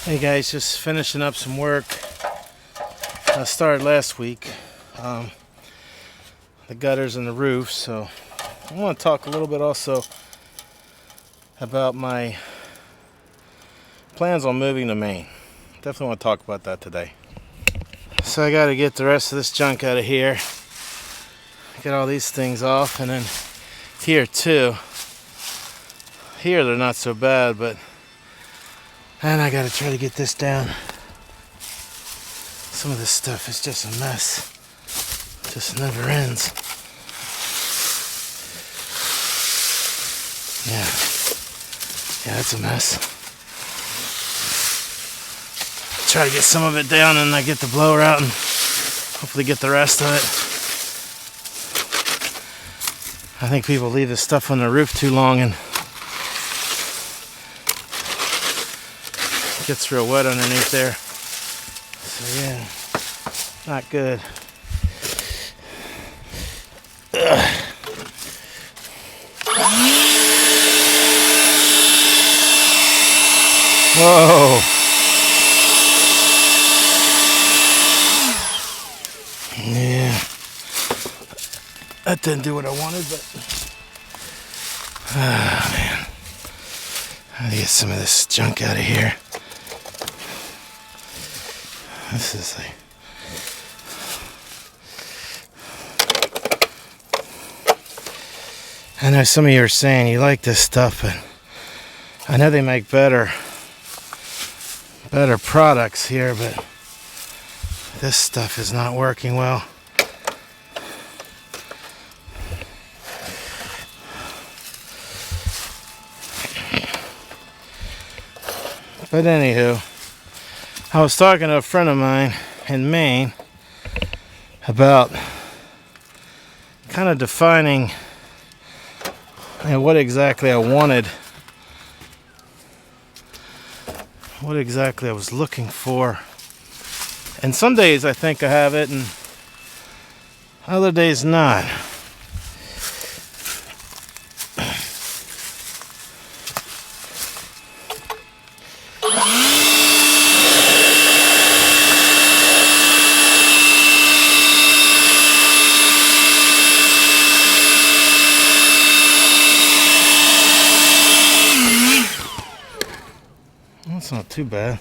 Hey guys, just finishing up some work I started last week. The gutters and the roof. So I want to talk a little bit also about my plans on moving to Maine. Definitely want to talk about that today. So I got to get the rest of this junk out of here. Get all these things off, and then here too. Here they're not so bad, but and I got to try to get this down. Some of this stuff is just a mess. Just never ends. Yeah, that's a mess. Try to get some of it down, and I get the blower out and hopefully get the rest of it. I think people leave this stuff on the roof too long and it gets real wet underneath there. So yeah, not good. Ugh. Whoa. Yeah. That didn't do what I wanted, but man. I gotta get some of this junk out of here. This is like I know some of you are saying you like this stuff, but I know they make better products here, but this stuff is not working well. But anywho, I was talking to a friend of mine in Maine about kind of defining what exactly I wanted, what exactly I was looking for. And some days I think I have it, and other days not. That's not too bad.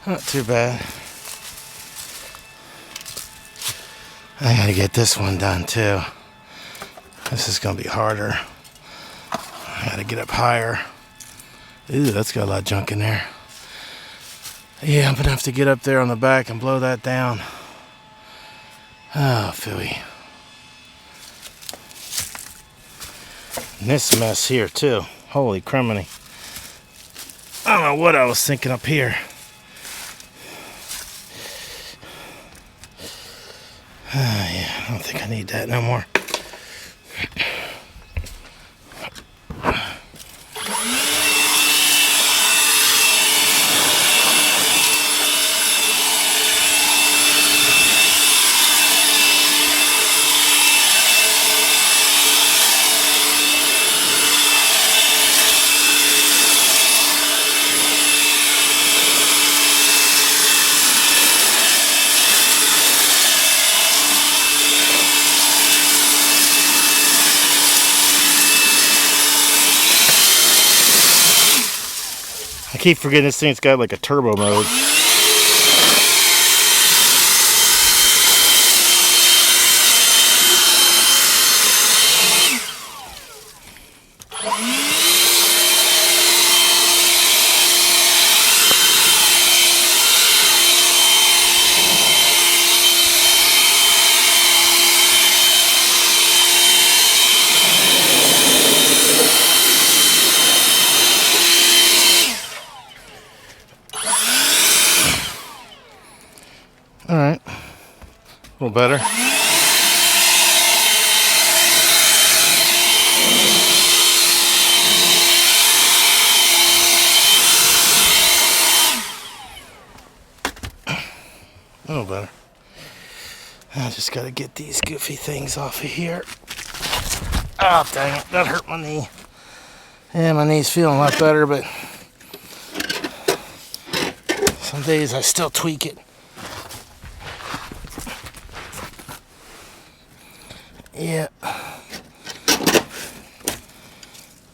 Not too bad. I gotta get this one done too. This is gonna be harder. I gotta get up higher. Ooh, that's got a lot of junk in there. Yeah, I'm gonna have to get up there on the back and blow that down. Oh, phooey. And this mess here too. Holy criminy. I don't know what I was thinking up here. Yeah, I don't think I need that no more. I keep forgetting this thing's got like a turbo mode. Alright, a little better. A little better. I just gotta get these goofy things off of here. Oh, dang it, that hurt my knee. Yeah, my knee's feeling a lot better, but Some days I still tweak it. Yeah.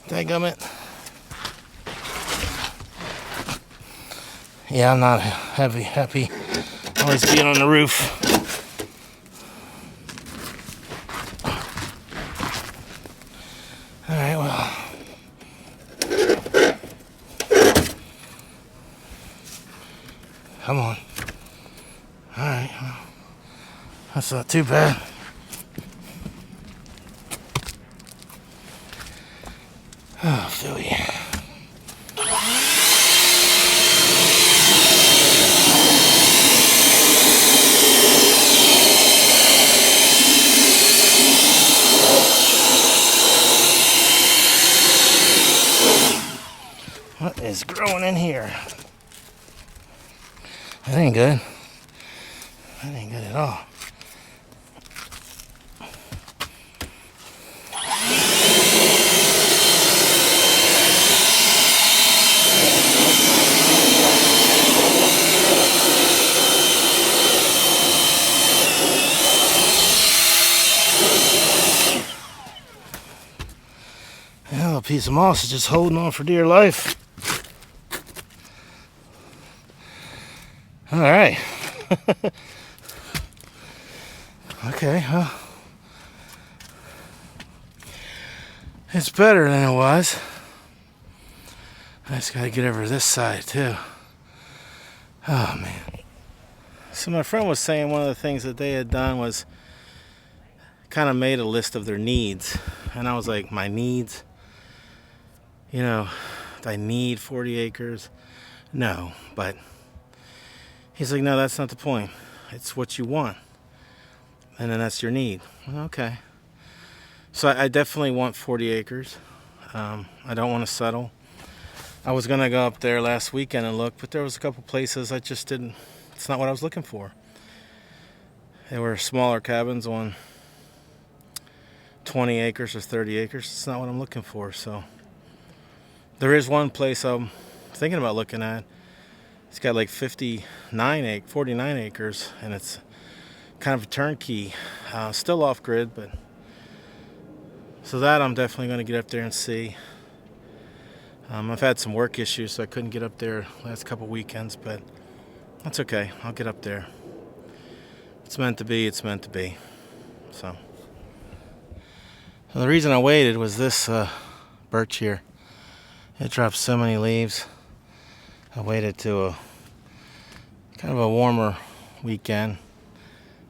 Dadgummit. Yeah, I'm not happy always being on the roof. Alright, well. Come on. Alright, well, that's not too bad. Oh, Philly. What is growing in here? That ain't good. That ain't good at all. That little piece of moss is just holding on for dear life. All right. Okay, well, it's better than it was. I just gotta get over this side too. Oh man. So my friend was saying one of the things that they had done was kind of made a list of their needs. And I was like, my needs? You know, do I need 40 acres? No, but he's like, no, that's not the point. It's what you want. And then that's your need. Okay. So I definitely want 40 acres. I don't want to settle. I was going to go up there last weekend and look, but there was a couple places I just didn't, it's not what I was looking for. They were smaller cabins on 20 acres or 30 acres. It's not what I'm looking for. So there is one place I'm thinking about looking at. It's got like 49 acres, and it's kind of a turnkey, still off grid, but so that I'm definitely going to get up there and see. I've had some work issues, so I couldn't get up there last couple weekends, but that's okay. I'll get up there. It's meant to be. It's meant to be. So the reason I waited was this birch here. It dropped so many leaves. I waited to a kind of a warmer weekend.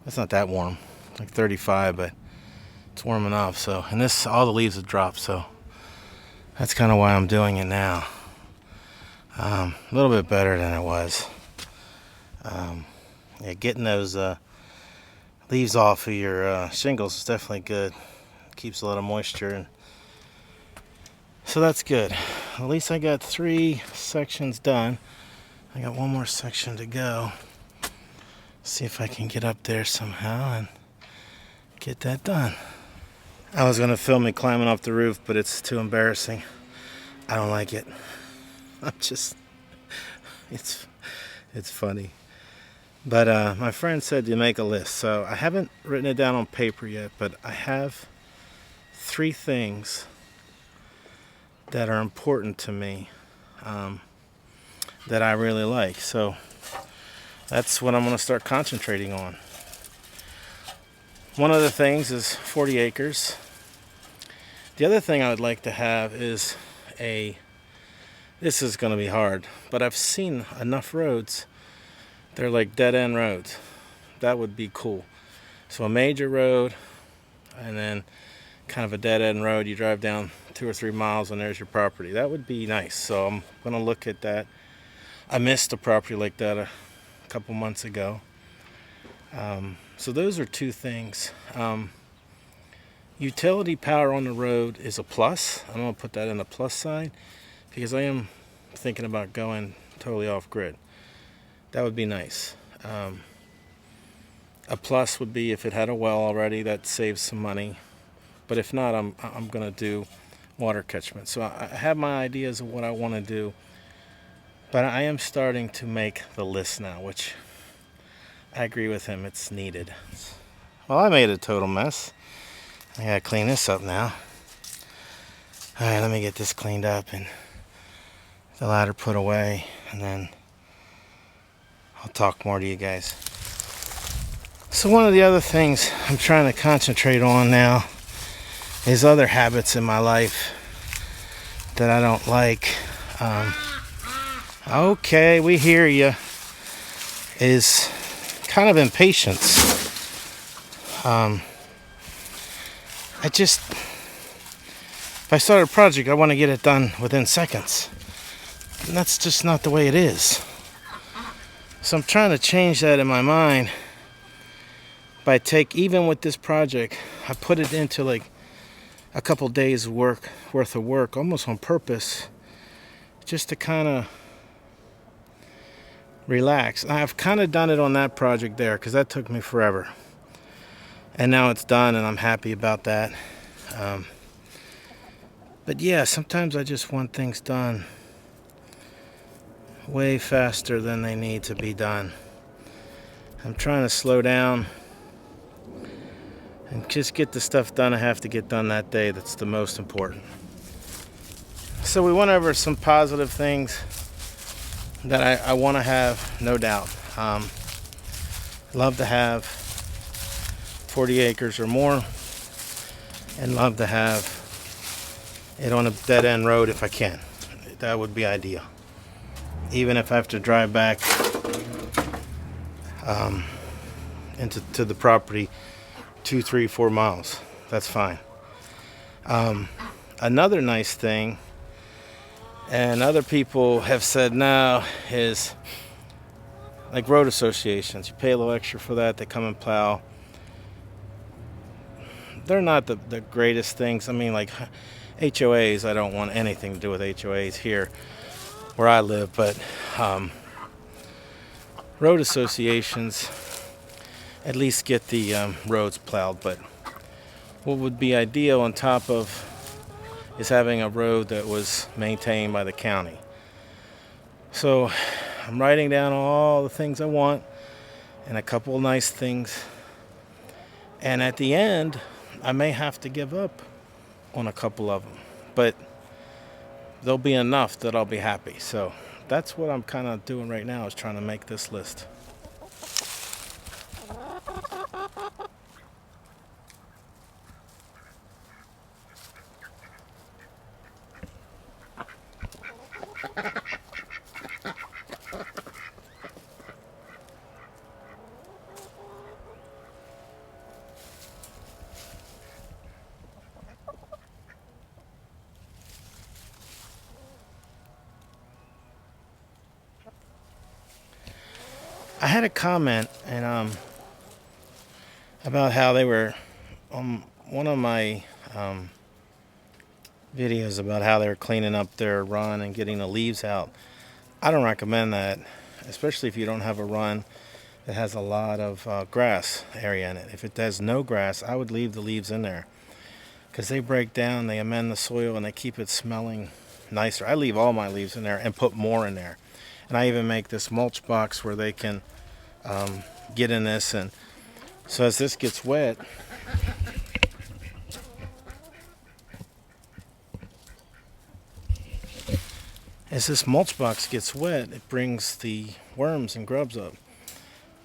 It's not that warm, it's like 35, but it's warm enough. So, and this, all the leaves have dropped, so that's kind of why I'm doing it now. A little bit better than it was. Yeah, getting those leaves off of your shingles is definitely good. Keeps a lot of moisture, and so that's good. At least I got 3 sections done. I got one more section to go. See if I can get up there somehow and get that done. I was gonna film me climbing off the roof, but it's too embarrassing. I don't like it. I'm just, it's funny. But my friend said to make a list, so I haven't written it down on paper yet, but I have 3 things that are important to me, that I really like. So that's what I'm going to start concentrating on. One of the things is 40 acres. The other thing I would like to have is this is going to be hard, but I've seen enough roads. They're like dead-end roads. That would be cool. So a major road, and then kind of a dead-end road. You drive down 2 or 3 miles, and there's your property. That would be nice. So I'm going to look at that. I missed a property like that a couple months ago. So those are 2 things. Utility power on the road is a plus. I'm going to put that in the plus side because I am thinking about going totally off grid. That would be nice. A plus would be if it had a well already. That saves some money. But if not, I'm going to do water catchment. So I have my ideas of what I want to do. But I am starting to make the list now, which I agree with him, it's needed. Well, I made a total mess. I gotta clean this up now. Alright, let me get this cleaned up and the ladder put away, and then I'll talk more to you guys. So one of the other things I'm trying to concentrate on now is other habits in my life that I don't like. Okay, we hear you. Is kind of impatience. If I start a project, I want to get it done within seconds. And that's just not the way it is. So I'm trying to change that in my mind by even with this project, I put it into like a couple days worth of work, almost on purpose, just to kind of relax. I've kind of done it on that project there because that took me forever. And now it's done and I'm happy about that. But yeah, sometimes I just want things done way faster than they need to be done. I'm trying to slow down and just get the stuff done I have to get done that day. That's the most important. So we went over some positive things that I want to have, no doubt. Love to have 40 acres or more, and love to have it on a dead-end road if I can. That would be ideal. Even if I have to drive back to the property 2, 3, 4 miles, that's fine. Another nice thing, and other people have said now, is like road associations. You pay a little extra for that, they come and plow. They're not the greatest things. I mean, like HOAs, I don't want anything to do with HOAs here where I live, but road associations at least get the roads plowed. But what would be ideal on top of is having a road that was maintained by the county. So I'm writing down all the things I want and a couple of nice things, and at the end I may have to give up on a couple of them, but there'll be enough that I'll be happy. So that's what I'm kind of doing right now, is trying to make this list. I had a comment and about how they were on one of my videos about how they were cleaning up their run and getting the leaves out. I don't recommend that, especially if you don't have a run that has a lot of grass area in it. If it has no grass, I would leave the leaves in there because they break down, they amend the soil, and they keep it smelling nicer. I leave all my leaves in there and put more in there. And I even make this mulch box where they can get in this, and so as this gets wet, as this mulch box gets wet, it brings the worms and grubs up.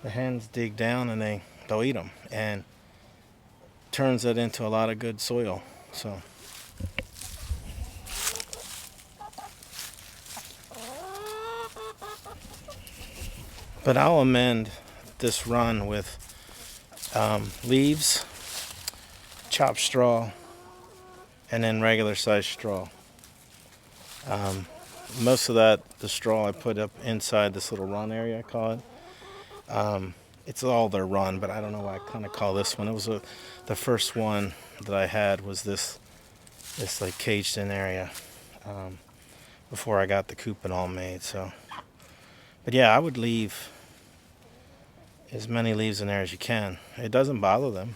The hens dig down and they'll eat them, and turns it into a lot of good soil. So but I'll amend this run with leaves, chopped straw, and then regular sized straw. Most of that, the straw, I put up inside this little run area, I call it. It's all their run, but I don't know what I kind of call this one. It was the first one that I had was this like caged in area before I got the coop and all made. So, but yeah, I would leave as many leaves in there as you can. It doesn't bother them,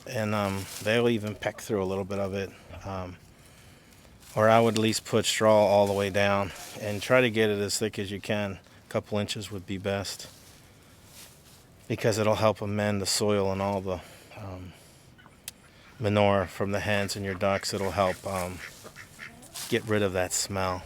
and they'll even peck through a little bit of it Or I would at least put straw all the way down and try to get it as thick as you can. A couple inches would be best, because it'll help amend the soil and all the manure from the hens and your ducks. It'll help get rid of that smell.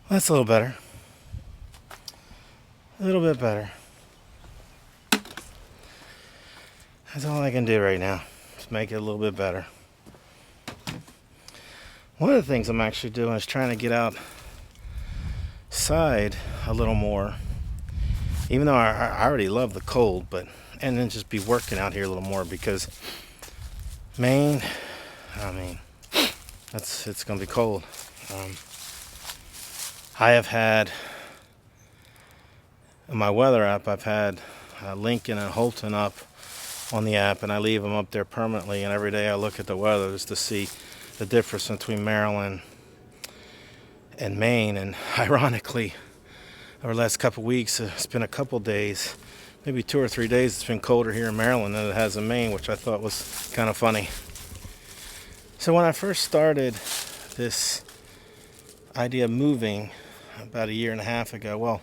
That's a little better. A little bit better. That's all I can do right now. Just make it a little bit better. One of the things I'm actually doing is trying to get outside a little more. Even though I already love the cold, and then just be working out here a little more, because Maine, it's gonna be cold. I have had, in my weather app, I've had Lincoln and Holton up on the app, and I leave them up there permanently, and every day I look at the weather just to see the difference between Maryland and Maine. And ironically, over the last couple weeks, it's been a couple days, maybe 2 or 3 days, it's been colder here in Maryland than it has in Maine, which I thought was kind of funny. So when I first started this idea of moving about 1.5 years ago, well,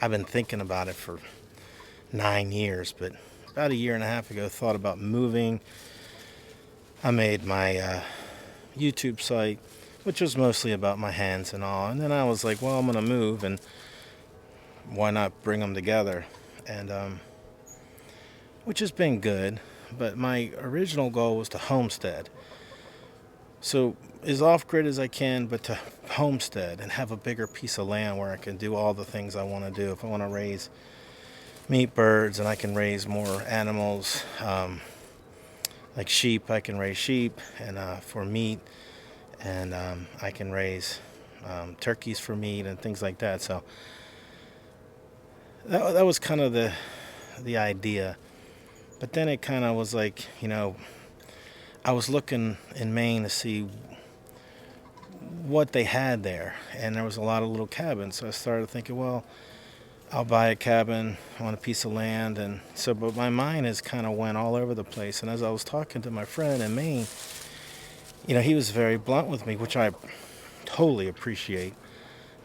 I've been thinking about it for 9 years, but about 1.5 years ago, thought about moving. I made my YouTube site, which was mostly about my hens and all, and then I was like, well, I'm gonna move, and why not bring them together? And which has been good, but my original goal was to homestead. So as off-grid as I can, but to homestead and have a bigger piece of land where I can do all the things I want to do. If I want to raise meat birds, and I can raise more animals, like sheep, I can raise sheep and for meat, and I can raise turkeys for meat and things like that. So that was kind of the idea. But then it kind of was like, I was looking in Maine to see what they had there, and there was a lot of little cabins. So I started thinking, well, I'll buy a cabin on a piece of land. And so, but my mind has kind of went all over the place. And as I was talking to my friend in Maine, he was very blunt with me, which I totally appreciate.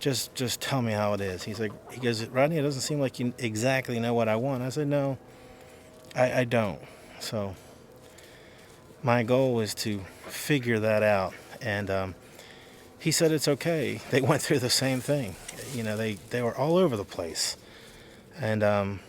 Just tell me how it is. He goes, Rodney, it doesn't seem like you exactly know what I want. I said, no, I don't. So my goal is to figure that out. And he said it's okay. They went through the same thing. They were all over the place. And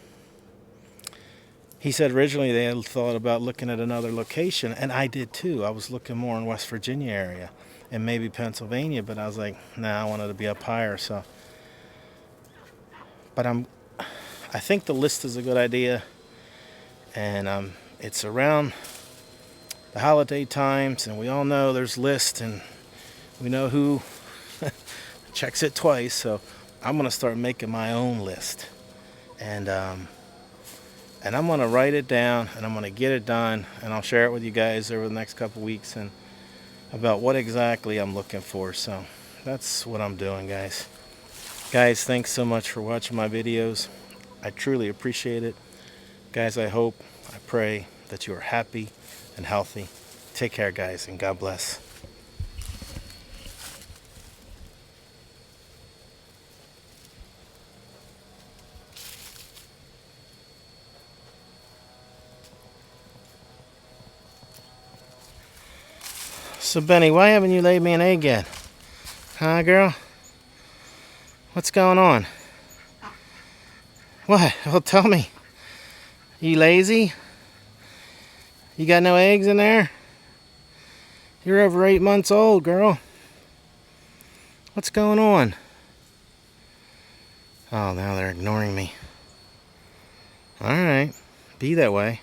he said originally they had thought about looking at another location, and I did too. I was looking more in West Virginia area and maybe Pennsylvania, but I was like, nah, I wanted to be up higher. So, but I think the list is a good idea, and it's around the holiday times, and we all know there's lists, and we know who checks it twice. So I'm gonna start making my own list, and I'm gonna write it down, and I'm gonna get it done, and I'll share it with you guys over the next couple weeks, and about what exactly I'm looking for. So that's what I'm doing, guys. Guys, thanks so much for watching my videos. I truly appreciate it. Guys, I pray that you are happy and healthy. Take care, guys, and God bless. So, Benny, why haven't you laid me an egg yet? Huh, girl? What's going on? What? Well, tell me. You lazy? You got no eggs in there? You're over 8 months old, girl. What's going on? Oh, now they're ignoring me. Alright, be that way.